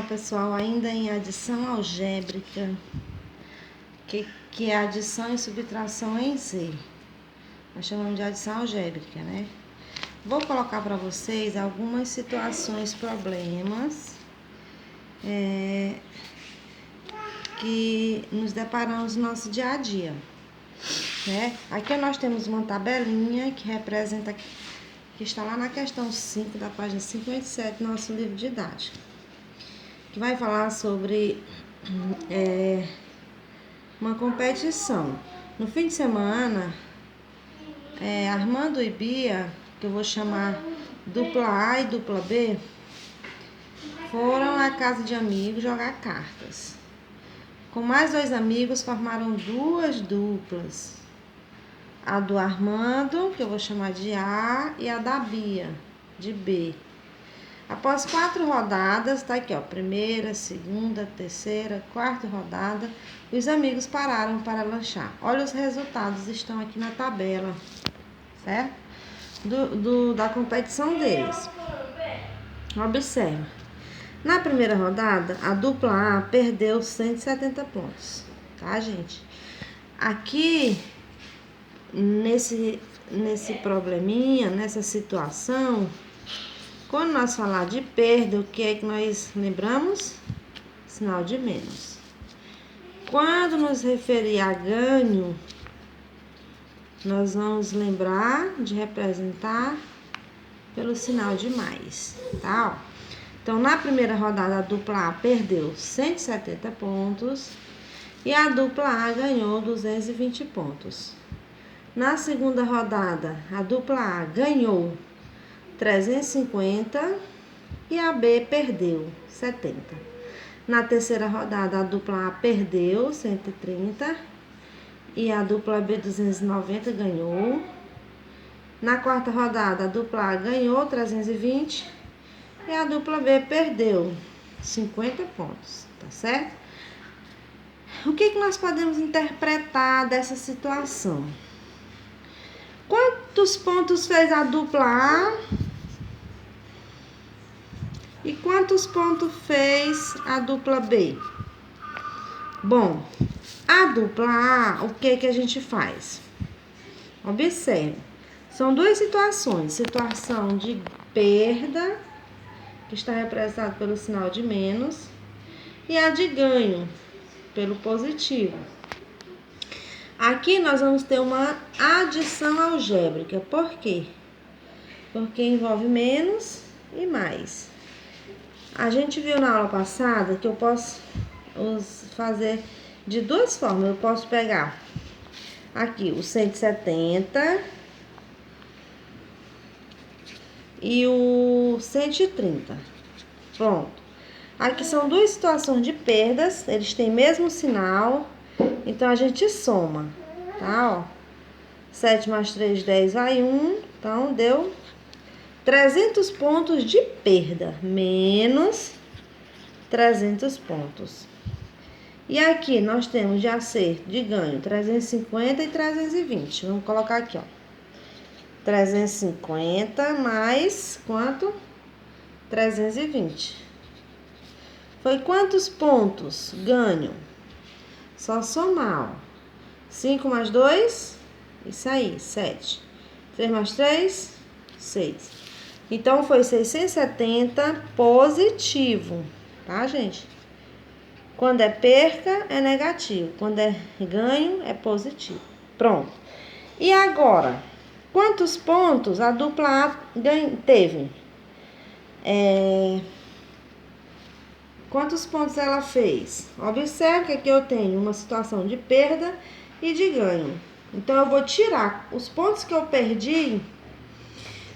pessoal, ainda em adição algébrica, que é adição e subtração em Z. Nós chamamos de adição algébrica, né? Vou colocar para vocês algumas situações, problemas que nos deparamos no nosso dia a dia, né? Aqui nós temos uma tabelinha que representa, que está lá na questão 5 da página 57 do nosso livro didático, que vai falar sobre uma competição. No fim de semana, Armando e Bia, que eu vou chamar dupla A e dupla B, foram à casa de amigos jogar cartas. Com mais 2 amigos, formaram 2 duplas. A do Armando, que eu vou chamar de A, e a da Bia, de B. Após 4 rodadas, tá aqui, ó, primeira, segunda, terceira, quarta rodada, os amigos pararam para lanchar. Olha, os resultados estão aqui na tabela, certo? Da competição deles. Observa. Na primeira rodada, a dupla A perdeu 170 pontos, tá, gente? Aqui, nesse probleminha, nessa situação, quando nós falar de perda, o que é que nós lembramos? Sinal de menos. Quando nos referir a ganho, nós vamos lembrar de representar pelo sinal de mais, tá? Então, na primeira rodada, a dupla A perdeu 170 pontos e a dupla A ganhou 220 pontos. Na segunda rodada, a dupla A ganhou 350 e a B perdeu 70. Na terceira rodada, a dupla A perdeu 130 e a dupla B 290 ganhou. Na quarta rodada, a dupla A ganhou 320 e a dupla B perdeu 50 pontos, tá certo? O que nós podemos interpretar dessa situação? Quantos pontos fez a dupla A? E quantos pontos fez a dupla B? Bom, a dupla A, o que a gente faz? Observe, são 2 situações. Situação de perda, que está representada pelo sinal de menos, e a de ganho, pelo positivo. Aqui nós vamos ter uma adição algébrica. Por quê? Porque envolve menos e mais. A gente viu na aula passada que eu posso fazer de 2 formas. Eu posso pegar aqui o 170 e o 130. Pronto. Aqui são 2 situações de perdas, eles têm mesmo sinal, então a gente soma, tá? Ó, 7 mais 3, 10 vai 1, então deu 300 pontos de perda, menos 300 pontos. E aqui nós temos de acerto, de ganho, 350 e 320. Vamos colocar aqui, ó. 350 mais quanto? 320. Foi quantos pontos? Ganho. Só somar, ó. 5 mais 2, isso aí, 7. 3 mais 3, 6. Então, foi 670 positivo, tá, gente? Quando é perca, é negativo. Quando é ganho, é positivo. Pronto. E agora, quantos pontos a dupla A teve? Quantos pontos ela fez? Observe que aqui eu tenho uma situação de perda e de ganho. Então, eu vou tirar os pontos que eu perdi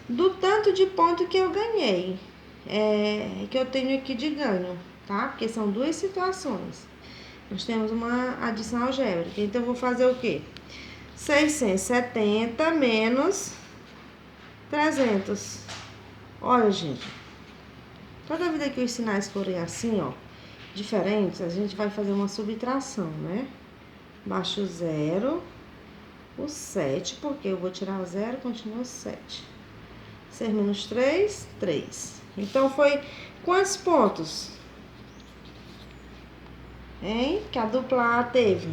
do tanto de ponto que eu ganhei, que eu tenho aqui de ganho, tá? Porque são 2 situações. Nós temos uma adição algébrica. Então, eu vou fazer o quê? 670 menos 300. Olha, gente, toda vida que os sinais forem assim, ó, diferentes, a gente vai fazer uma subtração, né? Baixo o 0, o 7, porque eu vou tirar o 0, continua 7. 6 menos 3, 3. Então, foi quantos pontos? hein? Que a dupla A teve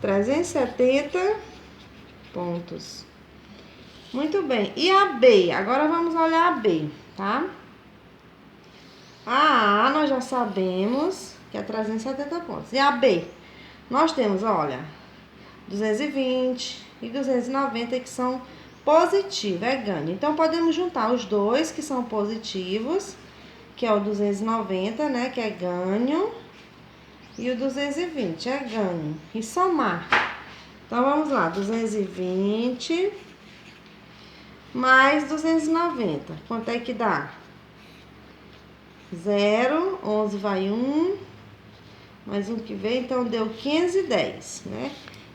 370 pontos. Muito bem. E a B? Agora vamos olhar a B, tá? A A nós já sabemos que é 370 pontos. E a B? Nós temos, olha, 220 e 290 que são positivos, é ganho. Então, podemos juntar os dois que são positivos, que é o 290, né, que é ganho, e o 220 é ganho. E somar. Então, vamos lá, 220 mais 290. Quanto é que dá? 0, 11 vai 1, mais um que veio, então deu 510, né?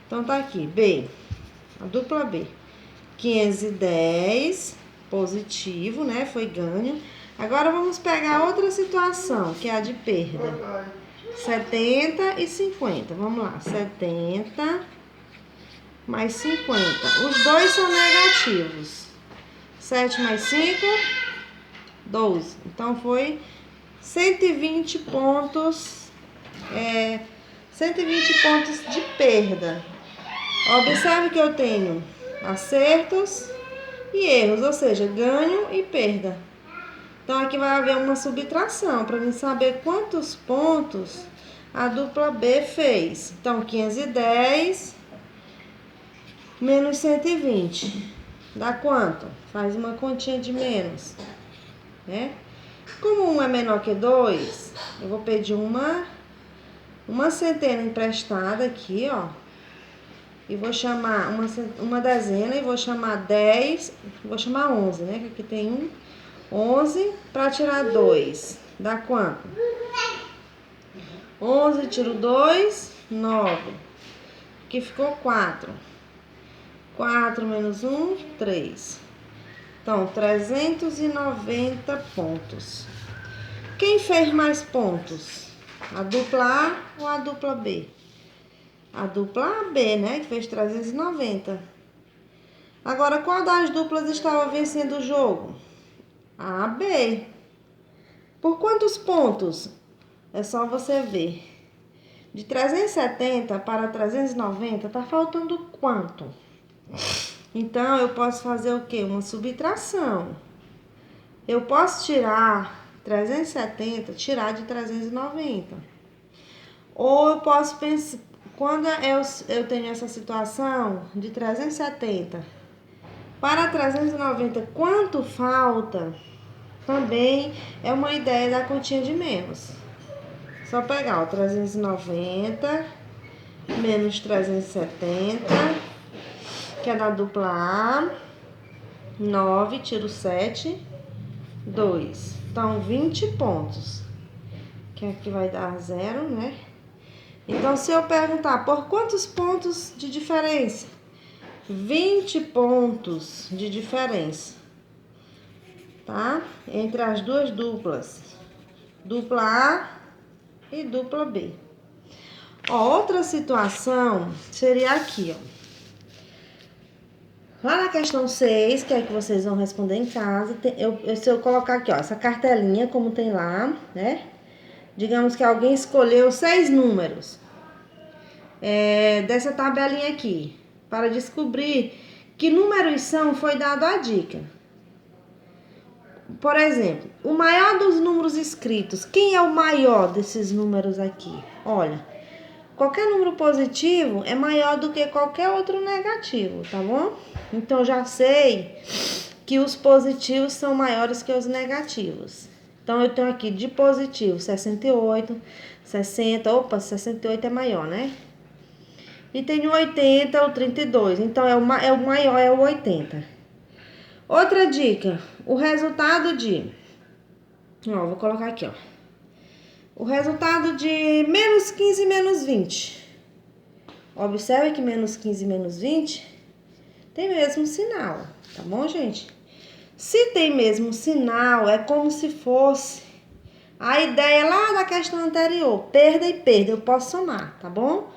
Então, tá aqui, B, a dupla B. 510, positivo, né? Foi ganho. Agora, vamos pegar outra situação, que é a de perda. 70 e 50. Vamos lá, 70 mais 50. Os dois são negativos. 7 mais 5, 12. Então, foi 120 pontos, 120 pontos de perda. Observe que eu tenho acertos e erros, ou seja, ganho e perda. Então, aqui vai haver uma subtração para mim saber quantos pontos a dupla B fez. Então, 510 menos 120. Dá quanto? Faz uma continha de menos, né? Como 1 é menor que 2, eu vou pedir uma centena emprestada aqui, ó. E vou chamar uma dezena e vou chamar 10, vou chamar 11, né? Que aqui tem 11 para tirar 2. Dá quanto? 11 tiro 2, 9. Aqui ficou 4. 4 menos 1, 3. Então, 390 pontos. Quem fez mais pontos? A dupla A ou a dupla B? A dupla AB, né? Que fez 390. Agora, qual das duplas estava vencendo o jogo? A AB. Por quantos pontos? É só você ver. De 370 para 390, tá faltando quanto? Então, eu posso fazer o quê? Uma subtração. Eu posso tirar 370, tirar de 390. Ou eu posso pensar, quando eu tenho essa situação de 370 para 390, quanto falta? Também é uma ideia da continha de menos. Só pegar, ó, 390 menos 370, que é da dupla A, 9, tiro 7, 2. Então, 20 pontos. Que aqui vai dar 0, né? Então, se eu perguntar por quantos pontos de diferença? 20 pontos de diferença, tá? Entre as duas duplas. Dupla A e dupla B. Ó, outra situação seria aqui, ó. Lá na questão 6, que é que vocês vão responder em casa, se eu colocar aqui, ó, essa cartelinha, como tem lá, né? Digamos que alguém escolheu 6 números dessa tabelinha aqui. Para descobrir que números são, foi dado a dica. Por exemplo, o maior dos números escritos. Quem é o maior desses números aqui? Olha, qualquer número positivo é maior do que qualquer outro negativo, tá bom? Então, já sei que os positivos são maiores que os negativos. Então, eu tenho aqui de positivo 68, 60, opa, 68 é maior, né? E tenho 80 ou 32, então o maior é o 80. Outra dica, o resultado de... Ó, vou colocar aqui, ó. O resultado de menos 15 e menos 20. Observe que menos 15 e menos 20 tem mesmo sinal, tá bom, gente? Se tem mesmo sinal, é como se fosse a ideia lá da questão anterior, perda e perda, eu posso somar, tá bom?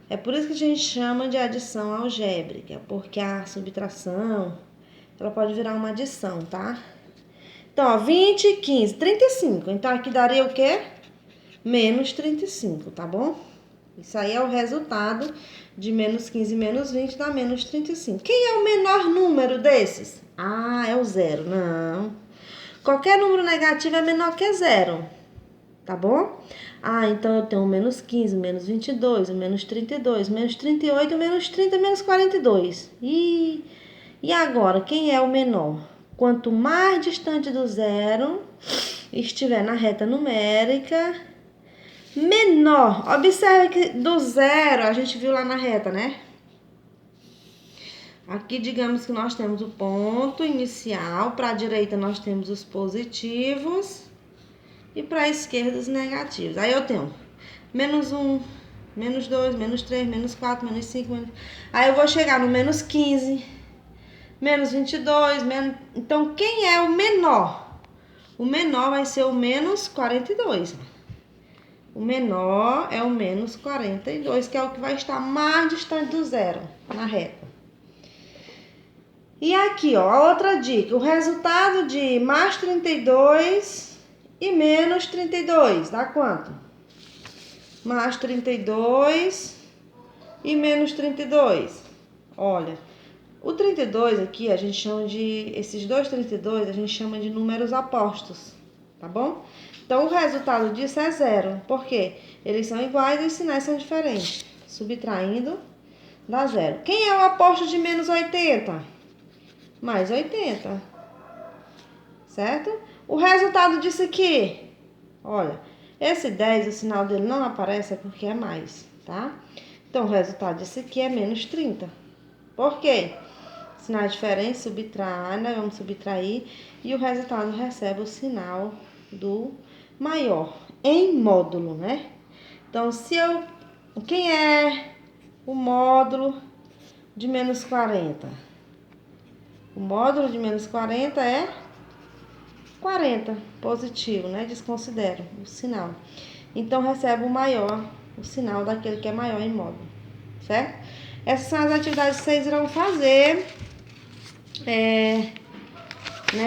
É por isso que a gente chama de adição algébrica, porque a subtração, ela pode virar uma adição, tá? Então, ó, 20, 15, 35. Então, aqui daria o quê? menos 35, tá bom? Isso aí é o resultado de menos 15 menos 20 dá menos 35. Quem é o menor número desses? Ah, é o zero. Não. Qualquer número negativo é menor que zero, tá bom? Ah, então eu tenho o menos 15, menos 22, o menos 32, menos 38, menos 30, menos 42. E agora, quem é o menor? Quanto mais distante do zero estiver na reta numérica, menor. Observe que do zero, a gente viu lá na reta, né? Aqui, digamos que nós temos o ponto inicial. Para a direita, nós temos os positivos. E para a esquerda, os negativos. Aí eu tenho menos 1, menos 2, menos 3, menos 4, menos 5, menos... Aí eu vou chegar no menos 15, menos 22, menos... Então, quem é o menor? O menor vai ser o menos 42. O menor é o menos 42, que é o que vai estar mais distante do zero, na reta. E aqui, ó, a outra dica. O resultado de mais 32 e menos 32, dá quanto? Mais 32 e menos 32. Olha, o 32 aqui, a gente chama de... Esses dois 32, a gente chama de números apostos, tá bom? Então, o resultado disso é zero. Por quê? Eles são iguais e os sinais são diferentes. Subtraindo, dá zero. Quem é o aposto de menos 80? Mais 80. Certo? O resultado disso aqui, olha, esse 10, o sinal dele não aparece, é porque é mais, tá? Então, o resultado disso aqui é menos 30. Por quê? Sinal diferente, subtrai, nós vamos subtrair, e o resultado recebe o sinal do maior, em módulo, né? Então, quem é o módulo de menos 40? O módulo de menos 40 é 40, positivo, né? Desconsidero o sinal. Então, recebe o maior, o sinal daquele que é maior em módulo, certo? Essas são as atividades que vocês irão fazer.